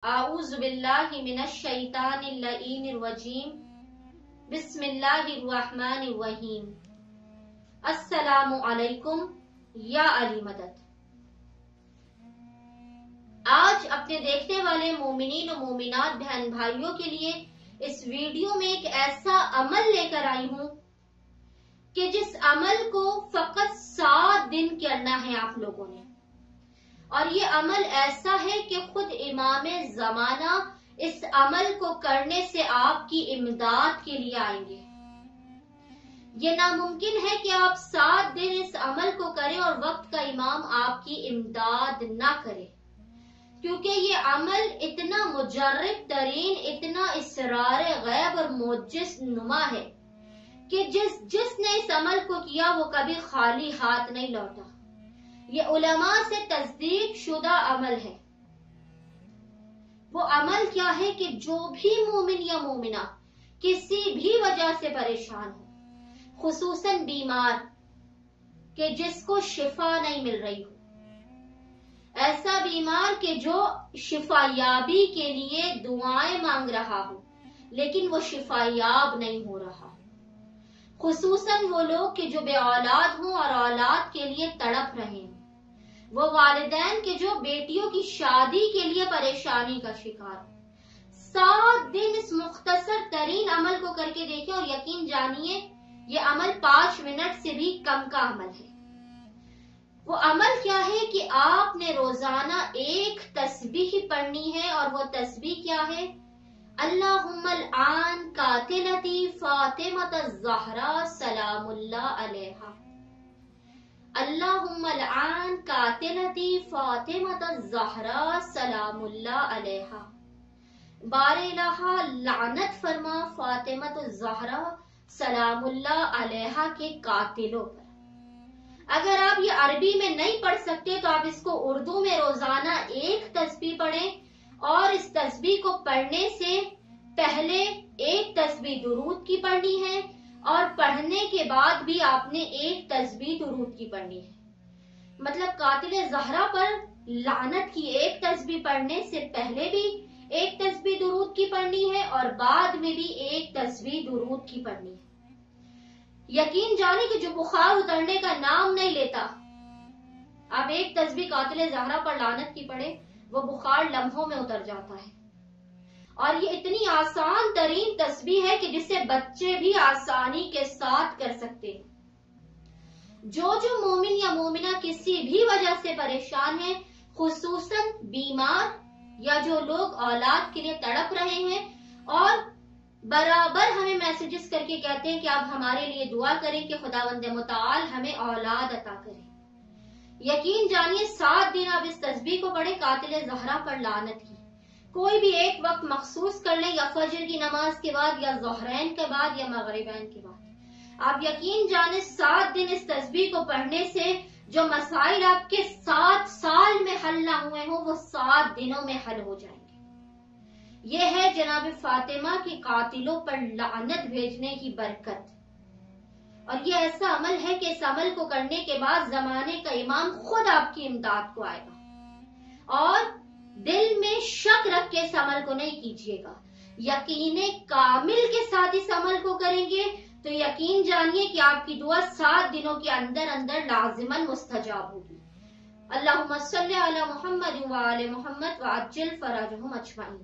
اعوذ باللہ من الشیطان اللعین الرجیم بسم اللہ الرحمن الرحیم السلام علیکم یا علی مدد۔ آج اپنے دیکھنے والے مومنین و مومنات بہن بھائیوں کے لیے اس ویڈیو میں ایک ایسا عمل لے کر آئی ہوں کہ جس عمل کو فقط 7 دن کرنا ہے آپ لوگوں نے، اور یہ عمل ایسا ہے کہ خود امام زمانہ اس عمل کو کرنے سے آپ کی امداد کے لیے آئیں گے۔ یہ ناممکن ہے کہ آپ 7 دن اس عمل کو کریں اور وقت کا امام آپ کی امداد نہ کرے، کیونکہ یہ عمل اتنا مجرب ترین، اتنا اسرار غیب اور معجز نما ہے کہ جس نے اس عمل کو کیا وہ کبھی خالی ہاتھ نہیں لوٹا۔ یہ علماء سے تصدیق شدہ عمل ہے۔ وہ عمل کیا ہے کہ جو بھی مومن یا مومنہ کسی بھی وجہ سے پریشان ہو، خصوصاً بیمار کہ جس کو شفا نہیں مل رہی ہو، ایسا بیمار کہ جو شفا یابی کے لیے دعائیں مانگ رہا ہو لیکن وہ شفا یاب نہیں ہو رہا، خصوصاً وہ لوگ کہ جو بے اولاد ہوں اور اولاد کے لیے تڑپ رہے ہیں، وہ والدین کے جو بیٹیوں کی شادی کے لیے پریشانی کا شکار ہو۔ 7 دن اس مختصر ترین عمل کو کر کے دیکھیں اور یقین جانیے یہ عمل 5 منٹ سے بھی کم کا عمل ہے۔ وہ عمل کیا ہے کہ آپ نے روزانہ ایک تسبیح پڑھنی ہے، اور وہ تسبیح کیا ہے؟ اللہم العان قاتلتی فاطمۃ الزہرا سلام اللہ علیہا۔ اللہم العان قاتلتی فاطمۃ الزہرا سلام اللہ علیہا۔ بار الہ لعنت فرما فاطمۃ الزہرا سلام اللہ علیہا کے قاتلوں پر۔ اگر آپ یہ عربی میں نہیں پڑھ سکتے تو آپ اس کو اردو میں روزانہ ایک تسبیح پڑھیں، اور اس تسبیح کو پڑھنے سے پہلے ایک تسبیح درود کی پڑھنی ہے، اور پڑھنے کے بعد بھی آپ نے ایک تسبیح درود کی پڑھنی ہے۔ مطلب قاتل زہرا پر لعنت کی ایک تسبیح پڑھنے سے پہلے بھی ایک تسبیح درود کی پڑھنی ہے، اور بعد میں بھی ایک تسبیح درود کی پڑھنی ہے۔ یقین جانے کہ جو بخار اترنے کا نام نہیں لیتا، اب ایک تسبیح قاتل زہرا پر لعنت کی پڑھے، وہ بخار لمحوں میں اتر جاتا ہے۔ اور یہ اتنی آسان ترین تسبیح ہے کہ جسے بچے بھی آسانی کے ساتھ کر سکتے ہیں۔ جو مومن یا مومنہ کسی بھی وجہ سے پریشان ہیں، خصوصاً بیمار یا جو لوگ اولاد کے لیے تڑپ رہے ہیں اور برابر ہمیں میسیجز کر کے کہتے ہیں کہ آپ ہمارے لیے دعا کریں کہ خداوند متعال ہمیں اولاد عطا کرے، یقین جانیے 7 دن آپ اس تسبیح کو پڑھیں قاتل زہرا پر لعنت کی۔ کوئی بھی ایک وقت مخصوص کر لیں، یا فجر کی نماز کے بعد، یا ظہرین کے بعد، یا مغربین کے بعد۔ آپ یقین جانیں 7 دن اس تسبیح کو پڑھنے سے جو مسائل آپ کے 7 سال میں حل نہ ہوئے ہوں وہ 7 دنوں میں حل ہو جائیں گے۔ یہ ہے جناب فاطمہ کے قاتلوں پر لعنت بھیجنے کی برکت، اور یہ ایسا عمل ہے کہ اس عمل کو کرنے کے بعد زمانے کا امام خود آپ کی امداد کو آئے گا۔ اور دل میں شک رکھ کے اس عمل کو نہیں کیجیے گا، یقین کامل کے ساتھ اس عمل کو کریں گے تو یقین جانیے کہ آپ کی دعا 7 دنوں کے اندر اندر لازماً مستجاب ہوگی۔ اللہم صلی علی محمد وآل محمد وعجل فرجہم اجمعین۔